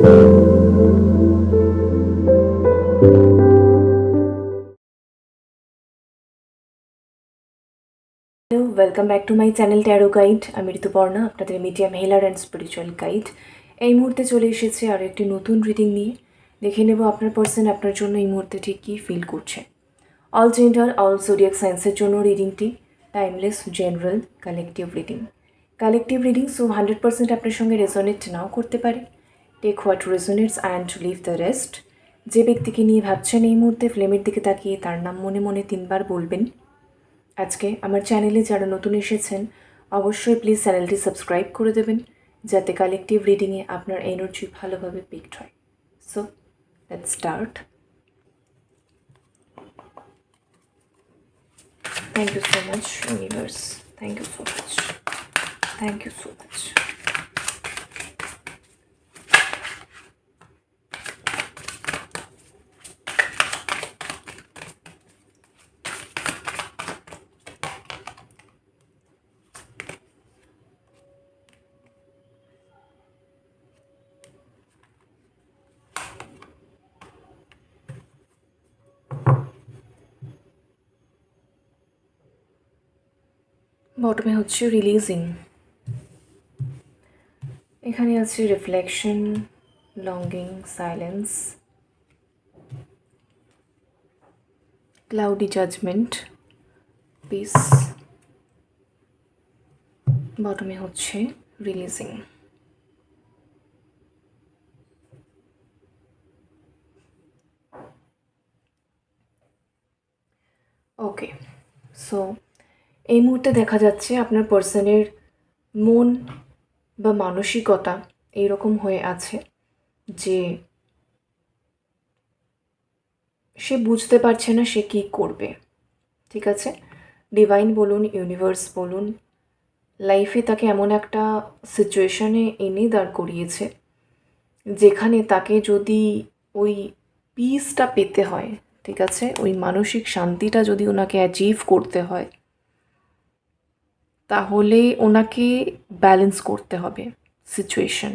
Hello, welcome back to my channel taro guide. আমি ঋতুপর্ণা, আপনাদের medium হেলার and spiritual guide. এই মুহূর্তে চলে এসেছে আর একটি নতুন রিডিং নিয়ে। দেখে নেব আপনার পার্সন আপনার জন্য এই মুহূর্তে ঠিক কী ফিল করছে। অল জেন্ডার, অল জোডিয়াক সায়েন্সের জন্য রিডিংটি timeless, general, collective reading. Collective reading, so 100% আপনার সঙ্গে রেজোনেট নাও করতে পারে। Take what resonates and leave the rest. যে ব্যক্তিকে নিয়ে ভাবছেন এই মুহূর্তে, ফ্লেমের দিকে তাকিয়ে তার নাম মনে মনে 3 বার বলবেন। আজকে আমার চ্যানেলে যারা নতুন এসেছেন অবশ্যই প্লিজ চ্যানেলটি সাবস্ক্রাইব করে দেবেন, যাতে কালেকটিভ রিডিংয়ে আপনার এনার্জি ভালোভাবে পিকড হয়। So let's start. Thank you so much universe, thank you so much, thank you so much. বটমে হচ্ছে রিলিজিং, এখানে আছে reflection, longing, silence, cloudy judgment, peace. বটমে হচ্ছে রিলিজিং। ওকে, সো এই মুহূর্তে দেখা যাচ্ছে আপনার পার্সনের মন বা মানসিকতা এইরকম হয়ে আছে যে সে বুঝতে পারছে না সে কী করবে। ঠিক আছে, ডিভাইন বলুন, ইউনিভার্স বলুন, লাইফে তাকে এমন একটা সিচুয়েশনে এনে দাঁড় করিয়েছে যেখানে তাকে যদি ওই পিসটা পেতে হয়, ঠিক আছে, ওই মানসিক শান্তিটা যদি ওনাকে অ্যাচিভ করতে হয়, তাহলে ওনাকে ব্যালেন্স করতে হবে সিচুয়েশন।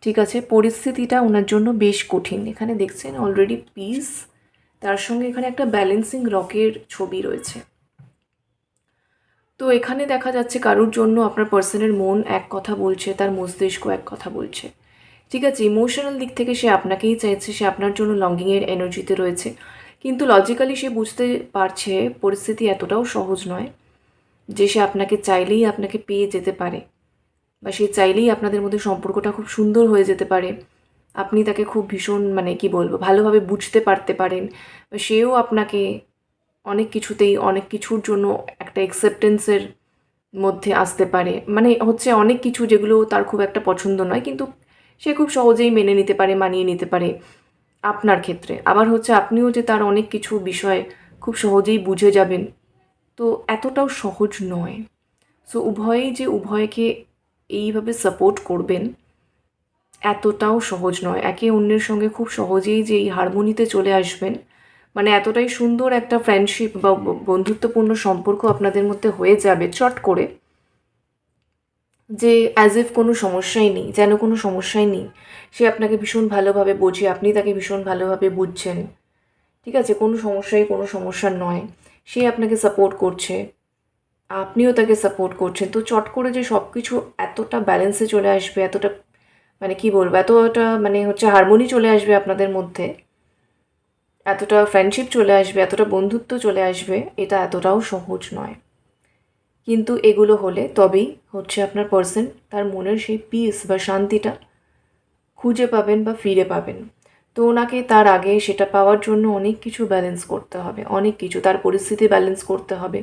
ঠিক আছে, পরিস্থিতিটা ওনার জন্য বেশ কঠিন। এখানে দেখছেন অলরেডি পিস, তার সঙ্গে এখানে একটা ব্যালেন্সিং রকের ছবি রয়েছে। তো এখানে দেখা যাচ্ছে কারোর জন্য আপনার পার্সনের মন এক কথা বলছে, তার মস্তিষ্ক এক কথা বলছে। ঠিক আছে, ইমোশনাল দিক থেকে সে আপনাকেই চাইছে, সে আপনার জন্য লঙ্গিংয়ের এনার্জিতে রয়েছে, কিন্তু লজিক্যালি সে বুঝতে পারছে পরিস্থিতি এতটাও সহজ নয় যে সে আপনাকে চাইলেই আপনাকে পেয়ে যেতে পারে, বা সে চাইলেই আপনাদের মধ্যে সম্পর্কটা খুব সুন্দর হয়ে যেতে পারে, আপনি তাকে খুব ভীষণ কি বলবো ভালোভাবে বুঝতে পারতে পারেন, বা সেও আপনাকে অনেক কিছুতেই অনেক কিছুর জন্য একটা অ্যাকসেপ্টেন্সের মধ্যে আসতে পারে। হচ্ছে অনেক কিছু যেগুলো তার খুব একটা পছন্দ নয়, কিন্তু সে খুব সহজেই মেনে নিতে পারে, মানিয়ে নিতে পারে আপনার ক্ষেত্রে। আবার হচ্ছে আপনিও যে তার অনেক কিছু বিষয় খুব সহজেই বুঝে যাবেন, তো এতটাও সহজ নয়। সো উভয়েই যে উভয়কে এইভাবে সাপোর্ট করবেন এতটাও সহজ নয়। একে অন্যের সঙ্গে খুব সহজেই যে এই হারমোনিতে চলে আসবেন, এতটাই সুন্দর একটা ফ্রেন্ডশিপ বা বন্ধুত্বপূর্ণ সম্পর্ক আপনাদের মধ্যে হয়ে যাবে চট করে, যে অ্যাজ ইফ কোনো সমস্যাই নেই, যেন কোনো সমস্যাই নেই। সে আপনাকে ভীষণ ভালোভাবে বোঝে, আপনি তাকে ভীষণ ভালোভাবে বুঝছেন। ঠিক আছে, কোনো সমস্যা নয়। সে আপনাকে সাপোর্ট করছে, আপনিও তাকে সাপোর্ট করছেন। তো চট করে যে সব কিছু এতটা ব্যালেন্সে চলে আসবে, এতটা কী বলবো, এতটা হচ্ছে হারমোনি চলে আসবে আপনাদের মধ্যে, এতটা ফ্রেন্ডশিপ চলে আসবে, এতটা বন্ধুত্ব চলে আসবে, এটা এতটাও সহজ নয়। কিন্তু এগুলো হলে তবেই হচ্ছে আপনার পার্সন তার মনের সেই পিস বা শান্তিটা খুঁজে পাবেন বা ফিরে পাবেন। তো ওনাকে তার আগে সেটা পাওয়ার জন্য অনেক কিছু ব্যালেন্স করতে হবে, অনেক কিছু, তার পরিস্থিতি ব্যালেন্স করতে হবে,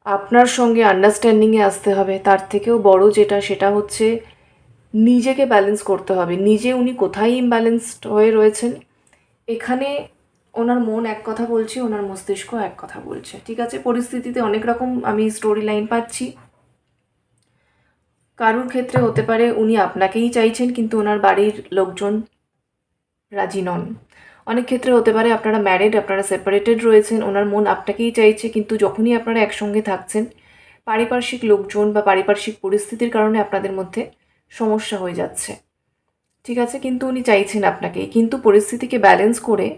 আপনার সঙ্গে আন্ডারস্ট্যান্ডিংয়ে আসতে হবে। তার থেকেও বড় যেটা, সেটা হচ্ছে নিজেকে ব্যালেন্স করতে হবে। নিজে উনি কোথায় ইমব্যালেন্সড হয়ে রয়েছেন, এখানে ওনার মন এক কথা বলছে, ওনার মস্তিষ্ক এক কথা বলছে। ঠিক আছে, পরিস্থিতিতে অনেক রকম আমি স্টোরি লাইন পাচ্ছি। কারুর ক্ষেত্রে হতে পারে উনি আপনাকেই চাইছেন কিন্তু ওনার বাড়ির লোকজন রাজি নন। অনেক ক্ষেত্রে হতে পারে আপনারা ম্যারিড, আপনারা সেপারেটেড রয়েছেন, ওনার মন আপনাকেই চাইছে, কিন্তু যখনই আপনারা একসঙ্গে থাকছেন পারিপার্শ্বিক লোকজন বা পারিপার্শ্বিক পরিস্থিতির কারণে আপনাদের মধ্যে সমস্যা হয়ে যাচ্ছে। ঠিক আছে, কিন্তু উনি চাইছেন আপনাকে, কিন্তু পরিস্থিতিকে ব্যালেন্স করে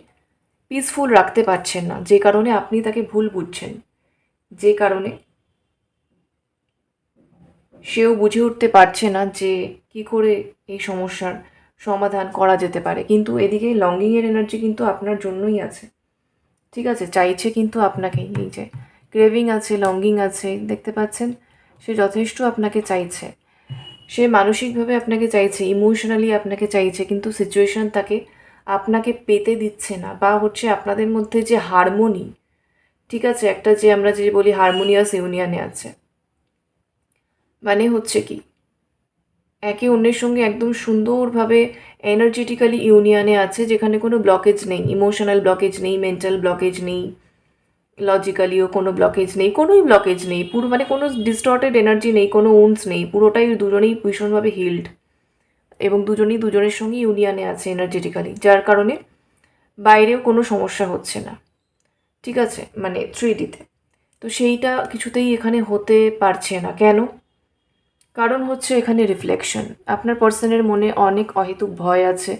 পিসফুল রাখতে পারছেন না, যে কারণে আপনি তাকে ভুল বুঝছেন, যে কারণে সেও বুঝে উঠতে পারছে না যে কি করে এই সমস্যার সমাধান করা যেতে পারে। কিন্তু এদিকে লঙ্গিংয়ের এনার্জি কিন্তু আপনার জন্যই আছে, ঠিক আছে, চাইছে কিন্তু আপনাকেই। এই যে ক্রেভিং আছে, লঙ্গিং আছে, দেখতে পাচ্ছেন সে যথেষ্ট আপনাকে চাইছে, সে মানসিকভাবে আপনাকে চাইছে, ইমোশনালি আপনাকে চাইছে, কিন্তু সিচুয়েশন তাকে আপনাকে পেতে দিচ্ছে না, বা হচ্ছে আপনাদের মধ্যে যে হারমোনি, ঠিক আছে, একটা যে আমরা যে বলি হারমোনিয়াস ইউনিয়নে আছে, মানে হচ্ছে কি একে অন্যের সঙ্গে একদম সুন্দরভাবে এনার্জেটিক্যালি ইউনিয়নে আছে, যেখানে কোনো ব্লকেজ নেই, ইমোশনাল ব্লকেজ নেই, মেন্টাল ব্লকেজ নেই, লজিক্যালিও কোনো ব্লকেজ নেই, কোনোই ব্লকেজ নেই, পুরো মানে কোনো ডিস্টর্টেড এনার্জি নেই, কোনো উন্স নেই, পুরোটাই দুজনেই ভীষণভাবে হিল্ড, এবং দুজনেই দুজনের সঙ্গে ইউনিয়নে আছে এনার্জেটিক্যালি, যার কারণে বাইরেও কোনো সমস্যা হচ্ছে না, ঠিক আছে, মানে 3Dতে। তো সেইটা কিছুতেই এখানে হতে পারছে না, কেন? কারণ হচ্ছে এখানে রিফ্লেকশন, আপনার পার্সনের মনে অনেক অহেতুক ভয় আছে,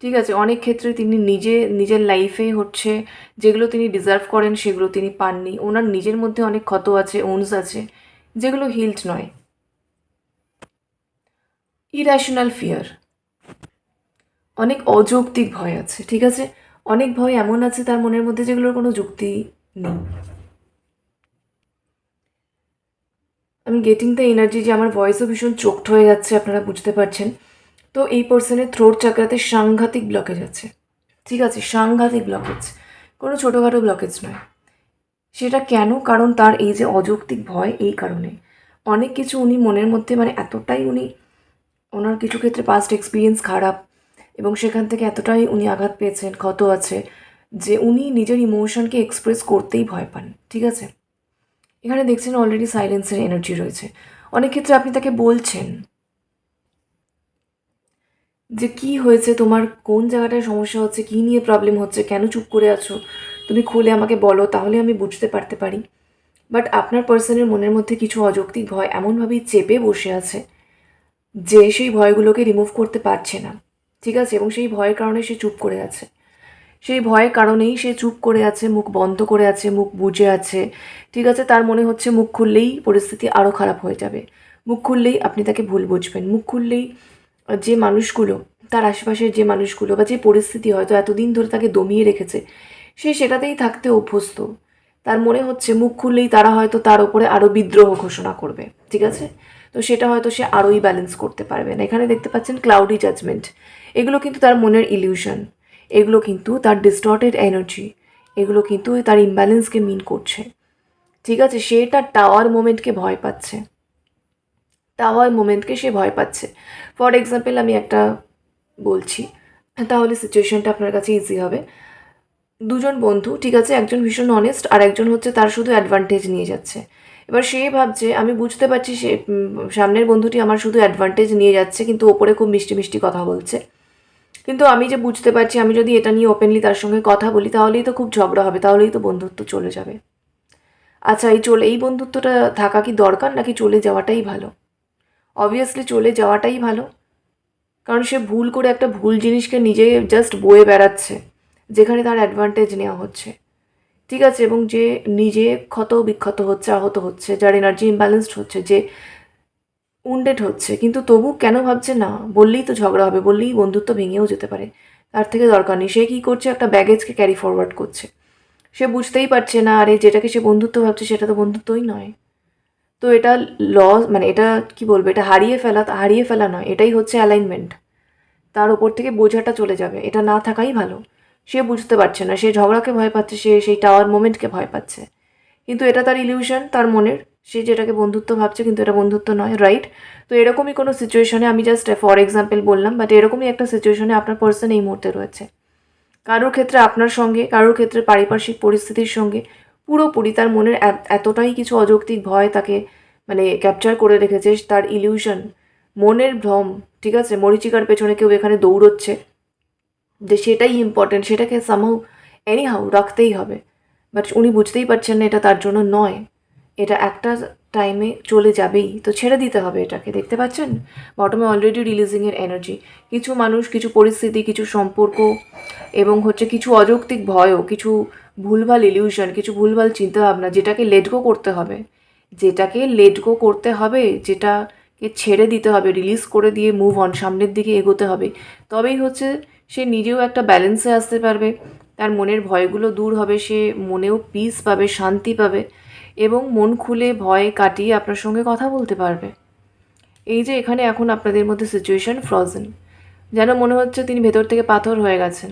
ঠিক আছে, অনেক ক্ষেত্রে তিনি নিজের লাইফে হচ্ছে যেগুলো তিনি ডিজার্ভ করেন সেগুলো তিনি পাননি, ওনার নিজের মধ্যে অনেক ক্ষত আছে, ওনস আছে, যেগুলো হিলড নয়। ইর্যাশনাল ফিয়ার, অনেক অযৌক্তিক ভয় আছে, ঠিক আছে, অনেক ভয় এমন আছে তার মনের মধ্যে যেগুলোর কোনো যুক্তি নেই। আমি গেটিং দ্য এনার্জি, যে আমার ভয়েসও ভীষণ চোখড হয়ে যাচ্ছে, আপনারা বুঝতে পারছেন। তো এই পার্সনের থ্রোট চাকরাতে সাংঘাতিক ব্লকেজ আছে, ঠিক আছে, সাংঘাতিক ব্লকেজ, কোনো ছোটোখাটো ব্লকেজ নয়। সেটা কেন? কারণ তার এই যে অযৌক্তিক ভয়, এই কারণে অনেক কিছু উনি মনের মধ্যে, মানে এতটাই উনি, ওনার কিছু ক্ষেত্রে পাস্ট এক্সপিরিয়েন্স খারাপ, এবং সেখান থেকে এতটাই উনি আঘাত পেয়েছেন, ক্ষত আছে, যে উনি নিজের ইমোশনকে এক্সপ্রেস করতেই ভয় পান, ঠিক আছে। এখানে দেখছেন অলরেডি সাইলেন্সের এনার্জি রয়েছে, অনেক ক্ষেত্রে আপনি তাকে বলছেন যে কি হয়েছে তোমার, কোন জায়গাটায় সমস্যা হচ্ছে, কি নিয়ে প্রবলেম হচ্ছে, কেন চুপ করে আছো, তুমি খুলে আমাকে বলো, তাহলে আমি বুঝতে পারতে পারি। বাট আপনার পার্সনের মনের মধ্যে কিছু অযৌক্তিক ভয় এমনভাবেই চেপে বসে আছে যে সেই ভয়গুলোকে রিমুভ করতে পারছে না, ঠিক আছে, এবং সেই ভয়ের কারণে সে চুপ করে আছে, সেই ভয়ের কারণেই সে চুপ করে আছে, মুখ বন্ধ করে আছে, মুখ বুজে আছে, ঠিক আছে, তার মনে হচ্ছে মুখ খুললেই পরিস্থিতি আরও খারাপ হয়ে যাবে, মুখ খুললেই আপনি তাকে ভুল বুঝবেন, মুখ খুললেই যে মানুষগুলো, তার আশেপাশের যে মানুষগুলো বা যে পরিস্থিতি হয়তো এতদিন ধরে তাকে দমিয়ে রেখেছে, সে সেটাতেই থাকতে অভ্যস্ত, তার মনে হচ্ছে মুখ খুললেই তারা হয়তো তার ওপরে আরও বিদ্রোহ ঘোষণা করবে, ঠিক আছে, তো সেটা হয়তো সে আরোই ব্যালেন্স করতে পারবে না। এখানে দেখতে পাচ্ছেন ক্লাউডি জাজমেন্ট, এগুলো কিন্তু তার মনের ইলিউশন, এগুলো কিন্তু তার ডিস্টর্টেড এনার্জি, এগুলো কিন্তু তার ইমব্যালেন্সকে মিন করছে, ঠিক আছে, সে তার টাওয়ার মোমেন্টকে ভয় পাচ্ছে, টাওয়ার মোমেন্টকে সে ভয় পাচ্ছে। ফর এক্সাম্পল আমি একটা বলছি, তাহলে সিচুয়েশনটা আপনার কাছে ইজি হবে। দুজন বন্ধু, ঠিক আছে, একজন ভীষণ অনেস্ট আর একজন হচ্ছে তার শুধু অ্যাডভান্টেজ নিয়ে যাচ্ছে। এবার সে ভাবছে, আমি বুঝতে পারছি সে সামনের বন্ধুটি আমার শুধু অ্যাডভান্টেজ নিয়ে যাচ্ছে, কিন্তু ওপরে খুব মিষ্টি মিষ্টি কথা বলছে, কিন্তু আমি যে বুঝতে পারছি আমি যদি এটা নিয়ে ওপেনলি তার সঙ্গে কথা বলি তাহলেই তো খুব ঝগড়া হবে, তাহলেই তো বন্ধুত্ব চলে যাবে। আচ্ছা, এই বন্ধুত্বটা থাকা কি দরকার, নাকি চলে যাওয়াটাই ভালো? অবভিয়াসলি চলে যাওয়াটাই ভালো, কারণ সে ভুল করে একটা ভুল জিনিসকে নিজে জাস্ট বয়ে বেড়াচ্ছে, যেখানে তার অ্যাডভান্টেজ নেওয়া হচ্ছে, ঠিক আছে, এবং যে নিজে ক্ষত বিক্ষত হচ্ছে, আহত হচ্ছে, যার এনার্জি ইমব্যালেন্সড হচ্ছে, যে উন্ডেড হচ্ছে, কিন্তু তবু কেন ভাবছে না, বললেই তো ঝগড়া হবে, বললেই বন্ধুত্ব ভেঙেও যেতে পারে, তার থেকে দরকার নেই। সে কী করছে, একটা ব্যাগেজকে ক্যারি ফরওয়ার্ড করছে, সে বুঝতেই পারছে না আরে যেটাকে সে বন্ধুত্ব ভাবছে সেটা তো বন্ধুত্বই নয়। তো এটা লস, মানে এটা কি বলবো, এটা হারিয়ে ফেলা নয়, এটাই হচ্ছে অ্যালাইনমেন্ট, তার ওপর থেকে বোঝাটা চলে যাবে, এটা না থাকাই ভালো। সে বুঝতে পারছে না, সে ঝগড়াকে ভয় পাচ্ছে, সে সেই টাওয়ার মোমেন্টকে ভয় পাচ্ছে, কিন্তু এটা তার ইলিউশন, তার মনের, সে যেটাকে বন্ধুত্ব ভাবছে কিন্তু এটা বন্ধুত্ব নয়, রাইট? তো এরকমই কোনো সিচুয়েশনে, আমি জাস্ট ফর এক্সাম্পল বললাম, বাট এরকমই একটা সিচুয়েশনে আপনার পার্সন এই মুহূর্তে রয়েছে। কারোর ক্ষেত্রে আপনার সঙ্গে, কারোর ক্ষেত্রে পারিপার্শ্বিক পরিস্থিতির সঙ্গে পুরোপুরি তার মনের এতটাই কিছু অযৌক্তিক ভয় তাকে মানে ক্যাপচার করে রেখেছে, তার ইলিউশন, মনের ভ্রম, ঠিক আছে, মরীচিকার পেছনে কেউ এখানে দৌড়চ্ছে, যে সেটাই ইম্পর্টেন্ট, সেটাকে সামহাউ এনি হাউ রাখতেই হবে, বাট উনি বুঝতেই পারছেন না এটা তার জন্য নয়, এটা একটা টাইমে চলে যাবেই, তো ছেড়ে দিতে হবে এটাকে। দেখতে পাচ্ছেন বটমে অলরেডি রিলিজিংয়ের এনার্জি। কিছু মানুষ, কিছু পরিস্থিতি, কিছু সম্পর্ক এবং কিছু অযৌক্তিক ভয়ও, কিছু ভুলভাল ইলিউশন, কিছু ভুলভাল চিন্তাভাবনা, যেটাকে লেট গো করতে হবে, যেটাকে ছেড়ে দিতে হবে, রিলিজ করে দিয়ে মুভ অন, সামনের দিকে এগোতে হবে। তবেই সে নিজেও একটা ব্যালেন্সে আসতে পারবে, তার মনের ভয়গুলো দূর হবে, সে মনেও পিস পাবে, শান্তি পাবে এবং মন খুলে ভয় কাটিয়ে আপনার সঙ্গে কথা বলতে পারবে। এই যে এখানে এখন আপনাদের মধ্যে সিচুয়েশন ফ্রোজেন, যেন মনে হচ্ছে তিনি ভেতর থেকে পাথর হয়ে গেছেন,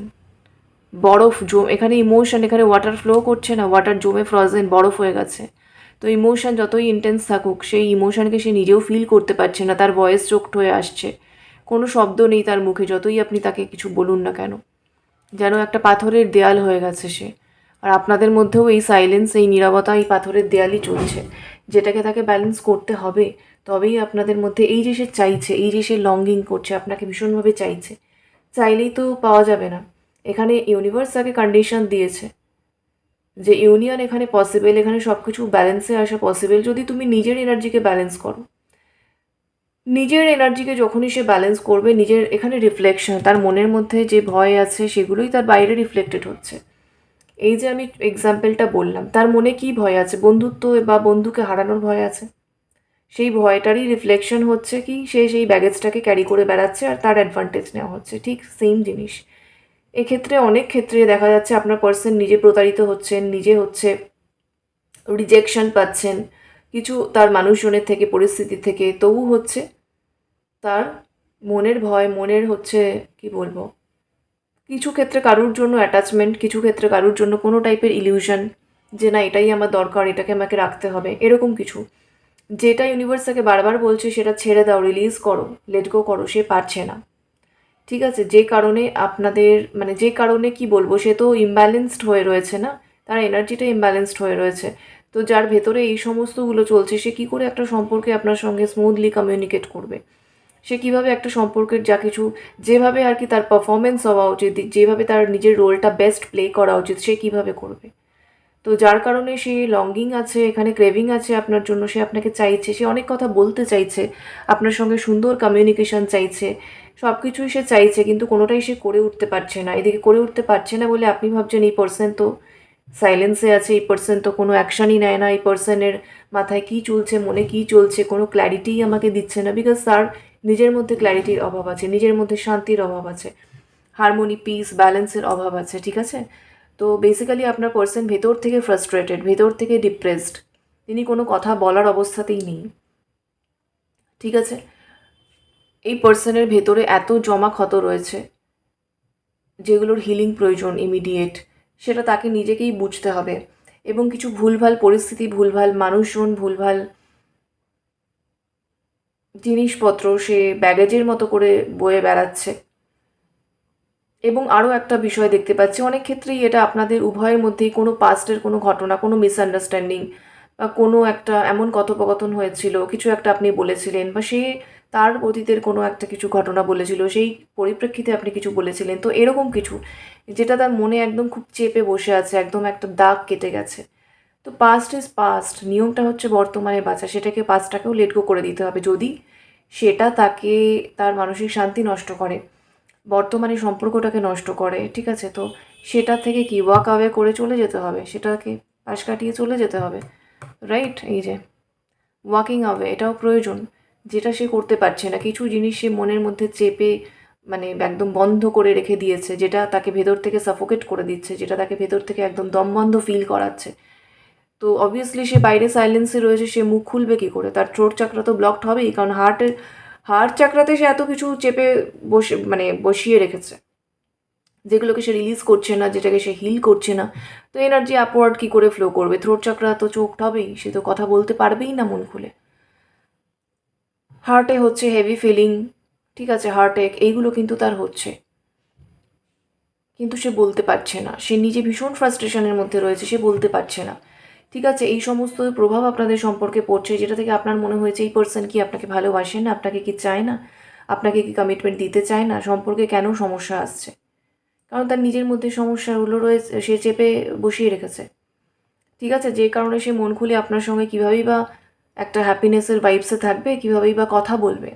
বরফ এখানে ইমোশন, এখানে ওয়াটার ফ্লো করছে না, ওয়াটার জমে ফ্রোজেন বরফ হয়ে গেছে। তো ইমোশন যতই ইন্টেন্স থাকুক, সেই ইমোশনকে সে নিজেও ফিল করতে পারছে না, তার ভয়েস চোখড হয়ে আসছে, কোনো শব্দ নেই তার মুখে, যতই আপনি তাকে কিছু বলুন না কেন, যেন একটা পাথরের দেয়াল হয়ে গেছে সে। আর আপনাদের মধ্যেও এই সাইলেন্স, এই নীরবতা, এই পাথরের দেয়ালই চলছে, যেটাকে তাকে ব্যালেন্স করতে হবে। তবেই আপনাদের মধ্যে এই যে সে চাইছে, এই যে সে লঙ্গিং করছে, আপনাকে ভীষণভাবে চাইছে, চাইলেই তো পাওয়া যাবে না। এখানে ইউনিভার্স তাকে কন্ডিশন দিয়েছে যে ইউনিয়ন এখানে পসিবল, এখানে সব কিছু ব্যালেন্সে আসা পসিবল যদি তুমি নিজের এনার্জিকে ব্যালেন্স করো। নিজের এনার্জিকে যখনই সে ব্যালেন্স করবে, নিজের এখানে রিফ্লেকশন, তার মনের মধ্যে যে ভয় আছে সেগুলোই তার বাইরে রিফ্লেক্টেড হচ্ছে। এই যে আমি এক্সাম্পলটা বললাম, তার মনে কি ভয় আছে, বন্ধুত্ব বা বন্ধুকে হারানোর ভয় আছে, সেই ভয়টারই রিফ্লেকশন হচ্ছে কি সে সেই ব্যাগেজটাকে ক্যারি করে বেড়াচ্ছে আর তার অ্যাডভান্টেজ নেওয়া হচ্ছে। ঠিক সেম জিনিস এক্ষেত্রে, অনেক ক্ষেত্রে দেখা যাচ্ছে আপনার পার্সন নিজে প্রতারিত হচ্ছেন, নিজে রিজেকশন পাচ্ছেন কিছু তার মানুষজনের থেকে, পরিস্থিতি থেকে, তবু তার মনের ভয়, মনের কি বলবো, কিছু ক্ষেত্রে কারুর জন্য অ্যাটাচমেন্ট, কিছু ক্ষেত্রে কারুর জন্য কোনো টাইপের ইলিউশন, যে না এটাই আমার দরকার, এটাকে আমাকে রাখতে হবে, এরকম কিছু, যেটা ইউনিভার্স তাকে বারবার বলছে সেটা ছেড়ে দাও, রিলিজ করো, লেট গো করো, সে পারছে না। ঠিক আছে, যে কারণে আপনাদের যে কারণে কি বলবো, সে তো ইমব্যালেন্সড হয়ে রয়েছে না, তার এনার্জিটা ইমব্যালেন্সড হয়ে রয়েছে। তো যার ভেতরে এই সমস্তগুলো চলছে, সে কি করে একটা সম্পর্কে আপনার সঙ্গে স্মুথলি কমিউনিকেট করবে, সে কিভাবে একটা সম্পর্কের যা কিছু, যেভাবে আর কি তার পারফরমেন্স হওয়া উচিত, যেভাবে তার নিজের রোলটা বেস্ট প্লে করা উচিত, সে কিভাবে করবে। তো যার কারণে সে লঙ্গিং আছে, এখানে ক্রেভিং আছে আপনার জন্য, সে আপনাকে চাইছে, সে অনেক কথা বলতে চাইছে, আপনার সঙ্গে সুন্দর কমিউনিকেশন চাইছে, সব কিছুই সে চাইছে, কিন্তু কোনোটাই সে করে উঠতে পারছে না। এদিকে করে উঠতে পারছে না বলে আপনি ভাবছেন এই পার্সন তো সাইলেন্সে আছে, এই পার্সন তো কোনো অ্যাকশানই নেয় না, এই পার্সনের মাথায় কী চলছে, মনে কী চলছে, কোনো ক্ল্যারিটিই আমাকে দিচ্ছে না, বিকজ তার নিজের মধ্যে ক্ল্যারিটির অভাব আছে, নিজের মধ্যে শান্তির অভাব আছে, হারমোনি, পিস, ব্যালেন্সের অভাব আছে। ঠিক আছে, তো বেসিক্যালি আপনার পার্সন ভেতর থেকে ফ্রাস্ট্রেটেড, ভেতর থেকে ডিপ্রেসড, তিনি কোনো কথা বলার অবস্থাতেই নেই। ঠিক আছে, এই পার্সনের ভেতরে এত জমা ক্ষত রয়েছে যেগুলোর হিলিং প্রয়োজন ইমিডিয়েট, সেটা তাকে নিজেকেই বুঝতে হবে। এবং কিছু ভুলভাল পরিস্থিতি, ভুলভাল মানুষজন, ভুলভাল জিনিসপত্র সে ব্যাগেজের মতো করে বয়ে বেড়াচ্ছে। এবং আরও একটা বিষয় দেখতে পাচ্ছি, অনেক ক্ষেত্রেই এটা আপনাদের উভয়ের মধ্যেই কোনো পাস্টের কোনো ঘটনা, কোনো মিসআন্ডারস্ট্যান্ডিং বা কোনো একটা এমন কথোপকথন হয়েছিল, কিছু একটা আপনি বলেছিলেন, বা সে তার অতীতের কোনো একটা কিছু ঘটনা বলেছিল, সেই পরিপ্রেক্ষিতে আপনি কিছু বলেছিলেন, তো এরকম কিছু যেটা তার মনে একদম খুব চেপে বসে আছে, একদম একটা দাগ কেটে গেছে। তো পাস্ট ইজ পাস্ট, নিয়মটা হচ্ছে বর্তমানে বাঁচা, সেটাকে পাস্টটাকেও লেট গো করে দিতে হবে, যদি সেটা তাকে তার মানসিক শান্তি নষ্ট করে, বর্তমানে সম্পর্কটাকে নষ্ট করে। ঠিক আছে, তো সেটা থেকে কি ওয়াক অ্যাওয়ে করে চলে যেতে হবে, সেটাকে পাশ কাটিয়ে চলে যেতে হবে, রাইট। এই যে ওয়াকিং অ্যাওয়ে, এটাও প্রয়োজন, যেটা সে করতে পারছে না। কিছু জিনিস সে মনের মধ্যে চেপে একদম বন্ধ করে রেখে দিয়েছে, যেটা তাকে ভেতর থেকে সাফোকেট করে দিচ্ছে, যেটা তাকে ভেতর থেকে একদম দমবন্ধ ফিল করাচ্ছে। তো অবভিয়াসলি সে বাইরে সাইলেন্সে রয়েছে, সে মুখ খুলবে কী করে, তার থ্রোট চাকরা তো ব্লকড হবেই, কারণ হার্ট চাকরাতে সে এত কিছু চেপে বসিয়ে রেখেছে, যেগুলোকে সে রিলিজ করছে না, যেটাকে সে হিল করছে না। তো এনার্জি আপওয়ার্ড কী করে ফ্লো করবে, থ্রোট চাকরা তো চোখড হবেই, সে তো কথা বলতে পারবেই না মন খুলে। হার্টে হেভি ফিলিং, ঠিক আছে, হার্ট এক, এইগুলো কিন্তু তার হচ্ছে, কিন্তু সে বলতে পারছে না, সে নিজে ভীষণ ফ্রাস্ট্রেশনের মধ্যে রয়েছে, সে বলতে পারছে না। ঠিক আছে, এই সমস্ত প্রভাব আপনাদের সম্পর্কে পড়ছে, যেটা থেকে আপনার মনে হয়েছে এই পার্সন কি আপনাকে ভালোবাসে না, আপনাকে কি চায় না, আপনাকে কি কমিটমেন্ট দিতে চায় না, সম্পর্কে কেন সমস্যা আসছে, কারণ তার নিজের মধ্যে সমস্যাগুলো রয়েছে, সে চেপে বসিয়ে রেখেছে। ঠিক আছে, যে কারণে সে মন খুলে আপনার সঙ্গে কীভাবেই বা একটা হ্যাপিনেসের ভাইবসে থাকবে, কীভাবেই বা কথা বলবে।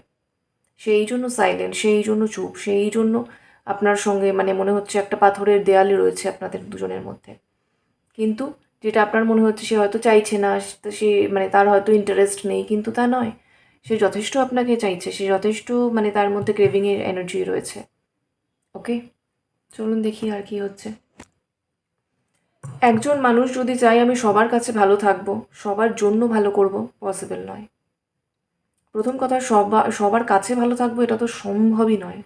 সেই জন্য সাইলেন্ট, সেই জন্য চুপ, সেই জন্য আপনার সঙ্গে মানে মনে হচ্ছে একটা পাথরের দেয়ালে রয়েছে আপনাদের দুজনের মধ্যে। কিন্তু যেটা আপনার মনে হচ্ছে সে হয়তো চাইছে না, সে মানে তার হয়তো ইন্টারেস্ট নেই, কিন্তু তা নয়। সে যথেষ্ট আপনাকে চাইছে, সে যথেষ্ট মানে তার মধ্যে ক্রেভিংয়ের এনার্জি রয়েছে। ওকে, চলুন দেখি আর কি হচ্ছে। একজন মানুষ যদি চায় আমি সবার কাছে ভালো থাকবো, সবার জন্য ভালো করব, পসিবল নয়। প্রথম কথা, সবার কাছে ভালো থাকবো এটা তো সম্ভবই নয়।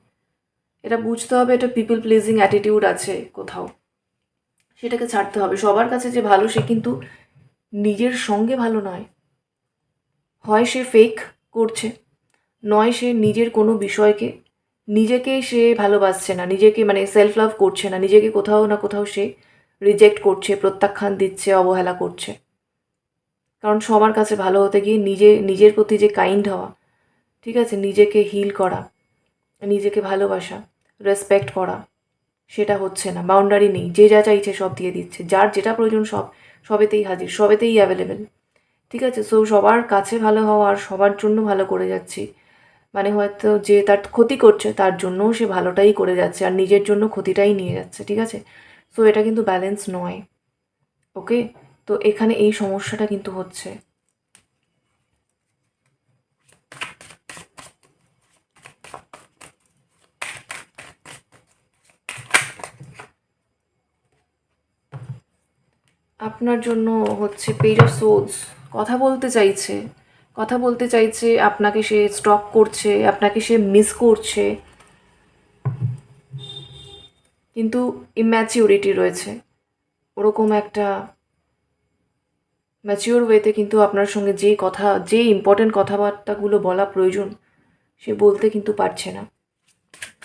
এটা বুঝতে হবে এটা পিপল প্লিজিং অ্যাটিটিউড আছে কোথাও, সেটাকে ছাড়তে হবে। সবার কাছে যে ভালো সে কিন্তু নিজের সঙ্গে ভালো নয়। হয় সে ফেক করছে, নয় সে নিজের কোনো বিষয়কে, নিজেকে সে ভালোবাসছে না, নিজেকে মানে সেলফ লাভ করছে না, নিজেকে কোথাও না কোথাও সে রিজেক্ট করছে, প্রত্যাখ্যান দিচ্ছে, অবহেলা করছে। কারণ সবার কাছে ভালো হতে গিয়ে নিজের প্রতি যে কাইন্ড হওয়া, ঠিক আছে, নিজেকে হিল করা, নিজেকে ভালোবাসা, রেসপেক্ট করা, সেটা হচ্ছে না। বাউন্ডারি নেই, যে যা চাইছে সব দিয়ে দিচ্ছে, যার যেটা প্রয়োজন সবেতেই হাজির, সবেতেই অ্যাভেলেবেল। ঠিক আছে, সো সবার কাছে ভালো হওয়া আর সবার জন্য ভালো করে যাচ্ছি মানে হয়তো যে তার ক্ষতি করছে তার জন্যও সে ভালোটাই করে যাচ্ছে আর নিজের জন্য ক্ষতিটাই নিয়ে যাচ্ছে। ঠিক আছে, সো এটা কিন্তু ব্যালেন্স নয়। ওকে, তো এখানে এই সমস্যাটা কিন্তু হচ্ছে। আপনার জন্য হচ্ছে পেজ অফ সোর্স কথা বলতে চাইছে, কথা বলতে চাইছে, আপনাকে সে স্টক করছে, আপনাকে সে মিস করছে, কিন্তু ইম্যাচিউরিটি রয়েছে। ওরকম একটা ম্যাচিওর ওয়েতে কিন্তু আপনার সঙ্গে যে ইম্পর্টেন্ট কথাবার্তাগুলো বলা প্রয়োজন সে বলতে কিন্তু পারছে না।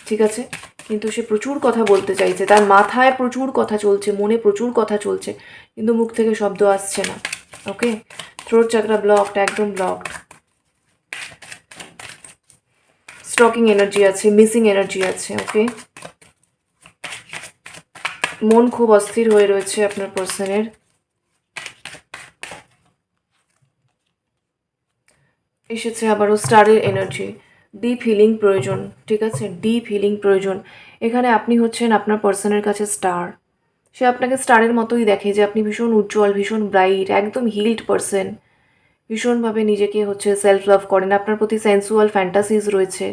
ঠিক আছে, কিন্তু সে প্রচুর কথা বলতে চাইছে, তার মাথায় প্রচুর কথা চলছে, মনে প্রচুর কথা চলছে, কিন্তু মুখ থেকে শব্দ আসছে না। ওকে, থ্রোট চাকরা ব্লকড, একদম ব্লকড। স্টকিং এনার্জি আছে, মিসিং এনার্জি আছে। ওকে, মন খুব অস্থির হয়ে রয়েছে আপনার পার্সনের। এসেছে আবারও স্টারের এনার্জি। ডিপ হিলিং প্রয়োজন। ঠিক আছে, ডিপ হিলিং প্রয়োজন। এখানে আপনি হচ্ছেন আপনার পার্সনের কাছে স্টার। সে আপনাকে স্টারের মতোই দেখে যে আপনি ভীষণ উজ্জ্বল, ভীষণ ব্রাইট, একদম হিলড পার্সন। ভীষণভাবে নিজেকে হচ্ছে সেলফ লাভ করেন, আপনার প্রতি সেন্সুয়াল ফ্যান্টাসিজ রয়েছে,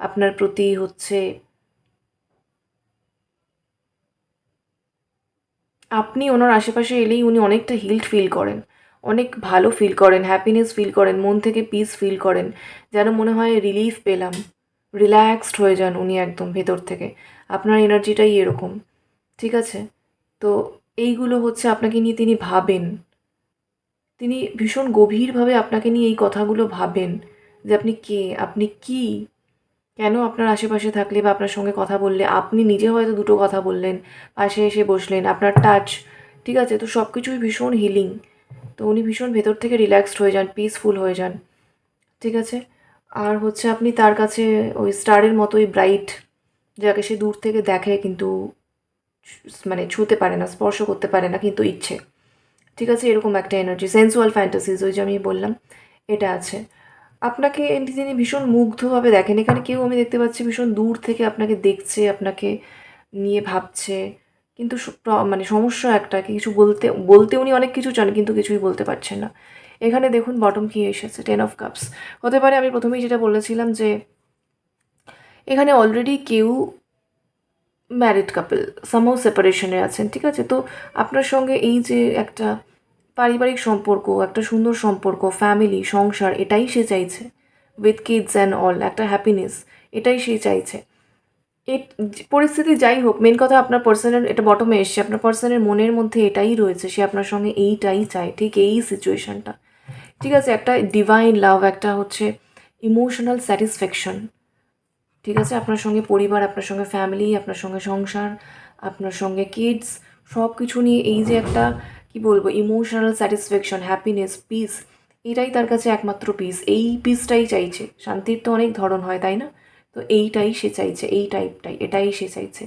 আপনার প্রতি হচ্ছে আপনি ওনার আশেপাশে এলেই উনি অনেকটা হিলড ফিল করেন, অনেক ভালো ফিল করেন, হ্যাপিনেস ফিল করেন, মন থেকে পিস ফিল করেন, যেন মনে হয় রিলিফ পেলাম, রিল্যাক্সড হয়ে যান উনি একদম ভেতর থেকে। আপনার এনার্জিটাই এরকম। ঠিক আছে, তো এইগুলো হচ্ছে আপনাকে নিয়ে তিনি ভাবেন, তিনি ভীষণ গভীরভাবে আপনাকে নিয়ে এই কথাগুলো ভাবেন যে আপনি কে, আপনি কি, কেন আপনার আশেপাশে থাকলে বা আপনার সঙ্গে কথা বললে, আপনি নিজে হয়তো দুটো কথা বললেন, পাশে এসে বসলেন, আপনার টাচ, ঠিক আছে, তো সব কিছুই ভীষণ হিলিং। তো উনি ভীষণ ভেতর থেকে রিল্যাক্সড হয়ে যান, পিসফুল হয়ে যান। ঠিক আছে, আর হচ্ছে আপনি তার কাছে ওই স্টারের মতোই ব্রাইট, যাকে সে দূর থেকে দেখে কিন্তু মানে ছুঁতে পারে না, স্পর্শ করতে পারে না, কিন্তু ইচ্ছে। ঠিক আছে, এরকম একটা এনার্জি, সেন্সুয়াল ফ্যান্টাসিজ, ওই যে আমি বললাম, এটা আছে। আপনাকে তিনি ভীষণ মুগ্ধভাবে দেখেন। এখানে কেউ আমি দেখতে পাচ্ছি ভীষণ দূর থেকে আপনাকে দেখছে, আপনাকে নিয়ে ভাবছে, কিন্তু মানে সমস্যা একটা, কিছু বলতে বলতে উনি অনেক কিছু চান কিন্তু কিছুই বলতে পারছেন না। এখানে দেখুন বটম কি এসেছে, 10 of Cups। হতে পারে আমি প্রথমেই যেটা বলেছিলাম যে এখানে অলরেডি কেউ ম্যারিড কাপল সামহাউ সেপারেশনে আছেন। ঠিক আছে, তো আপনার সঙ্গে এই যে একটা পারিবারিক সম্পর্ক, একটা সুন্দর সম্পর্ক, ফ্যামিলি, সংসার, এটাই সে চাইছে, উইথ কিডস অ্যান্ড অল, একটা হ্যাপিনেস, এটাই সে চাইছে। এই পরিস্থিতি যাই হোক, মেন কথা আপনার পার্সনের, এটা বটমে এসছে, আপনার পার্সনের মনের মধ্যে এটাই রয়েছে, সে আপনার সঙ্গে এইটাই চায়, ঠিক এই সিচুয়েশানটা। ঠিক আছে, একটা ডিভাইন লাভ, একটা হচ্ছে ইমোশনাল স্যাটিসফ্যাকশন। ঠিক আছে, আপনার সঙ্গে পরিবার, আপনার সঙ্গে ফ্যামিলি, আপনার সঙ্গে সংসার, আপনার সঙ্গে কিডস, সব কিছু নিয়ে এই যে একটা কি বলবো ইমোশনাল স্যাটিসফ্যাকশন, হ্যাপিনেস, পিস, এটাই তার কাছে একমাত্র পিস। এই পিসটাই চাইছে। শান্তির তো অনেক ধরন হয়, তাই না? তো এইটাই সে চাইছে, এই টাইপটাই, এটাই সে চাইছে,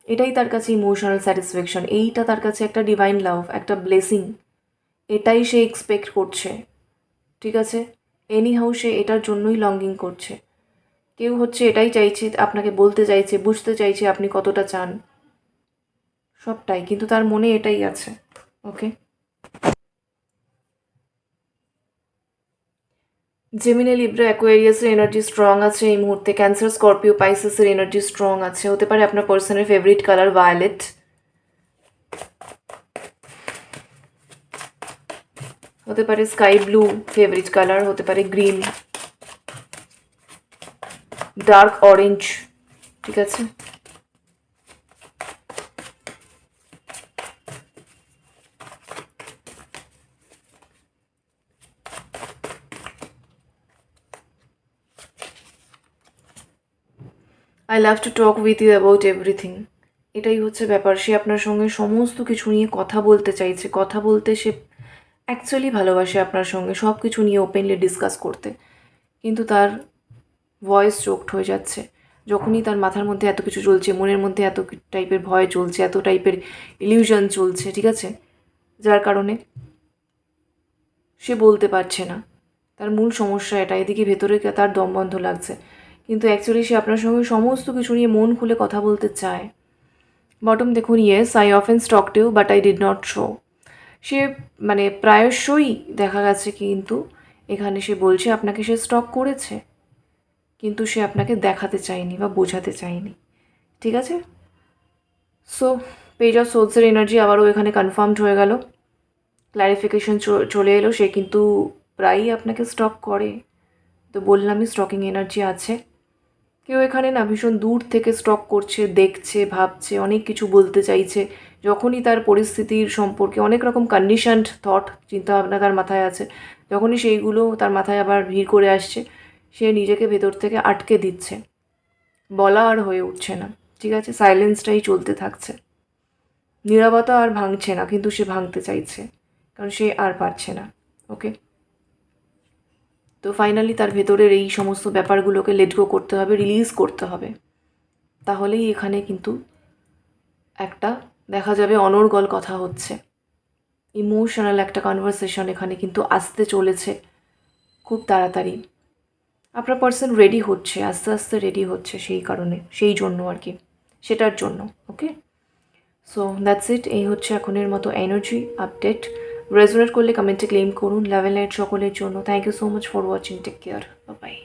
এটাই তার কাছে ইমোশনাল স্যাটিসফ্যাকশন, এইটা তার কাছে একটা ডিভাইন লাভ, একটা ব্লেসিং, এটাই সে এক্সপেক্ট করছে। ঠিক আছে, এনি হাউ সে এটার জন্যই লঙ্গিং করছে। কেউ হচ্ছে এটাই চাইছে, আপনাকে বলতে চাইছে, বুঝতে চাইছে আপনি কতটা চান, সবটাই, কিন্তু তার মনে এটাই আছে। ওকে, জেমিনি, লিব্রা, অ্যাকোয়ারিয়াসের এনার্জি স্ট্রং আছে এই মুহূর্তে। ক্যান্সার, স্করপিও, পাইসেসের এনার্জি স্ট্রং আছে। হতে পারে আপনার পার্সনের ফেভারিট কালার ভায়োলেট, হতে পারে স্কাই ব্লু ফেভারিট কালার, হতে পারে গ্রিন, ডার্ক অরেঞ্জ। ঠিক আছে, I love to talk with you about everything. এটাই হচ্ছে ব্যাপার, সে আপনার সঙ্গে সমস্ত কিছু নিয়ে কথা বলতে চাইছে। কথা বলতে সে অ্যাকচুয়ালি ভালোবাসে আপনার সঙ্গে সব কিছু নিয়ে ওপেনলি ডিসকাস করতে, কিন্তু তার ভয়েস চোকড হয়ে যাচ্ছে যখনই তার মাথার মধ্যে এত কিছু চলছে, মনের মধ্যে এত টাইপের ভয় চলছে, এত টাইপের ইলিউশন চলছে, ঠিক আছে, যার কারণে সে বলতে পারছে না। তার মূল সমস্যা এটা, এদিকে ভেতরে তার দম বন্ধ লাগছে, কিন্তু অ্যাকচুয়ালি সে আপনার সঙ্গে সমস্ত কিছু নিয়ে মন খুলে কথা বলতে চায়। বটম দেখুন, yes I often stalked you but I did not show. সে মানে প্রায়শই দেখা গেছে, কিন্তু এখানে সে বলছে আপনাকে সে স্টক করেছে, কিন্তু সে আপনাকে দেখাতে চায়নি বা বোঝাতে চায়নি। ঠিক আছে, সো পেজ অফ সোলসের এনার্জি আবারও এখানে কনফার্মড হয়ে গেল, ক্ল্যারিফিকেশন চলে এলো। সে কিন্তু প্রায়ই আপনাকে স্টক করে, তো বললামই স্টকিং এনার্জি আছে। কেউ এখানে না ভীষণ দূর থেকে স্টক করছে, দেখছে, ভাবছে, অনেক কিছু বলতে চাইছে। যখনই তার পরিস্থিতির সম্পর্কে অনেক রকম কন্ডিশনড থট চিন্তাভাবনা তার মাথায় আছে, যখনই সেইগুলো তার মাথায় আবার ভিড় করে আসছে, সে নিজেকে ভেতর থেকে আটকে দিচ্ছে, বলা আর হয়ে উঠছে না। ঠিক আছে, সাইলেন্সটাই চলতে থাকছে, নীরবতা আর ভাঙছে না, কিন্তু সে ভাঙতে চাইছে, কারণ সে আর পারছে না। ওকে, তো ফাইনালি তার ভেতরের এই সমস্ত ব্যাপারগুলোকে লেট গো করতে হবে, রিলিজ করতে হবে, তাহলেই এখানে কিন্তু একটা দেখা যাবে অনর্গল কথা হচ্ছে, ইমোশনাল একটা কনভারসেশন এখানে কিন্তু আসতে চলেছে খুব তাড়াতাড়ি। আপনার পার্সন রেডি হচ্ছে, আস্তে আস্তে রেডি হচ্ছে, সেই কারণে, সেই জন্য আর কি, সেটার জন্য। ওকে, সো দ্যাটস ইট। এই হচ্ছে এখনের মতো এনার্জি আপডেট। রেজোনেট করলে কমেন্টে ক্লেম করুন। লাভ এন্ড লাইট সকলের জন্য। Thank you so much for watching. Take care, bye by.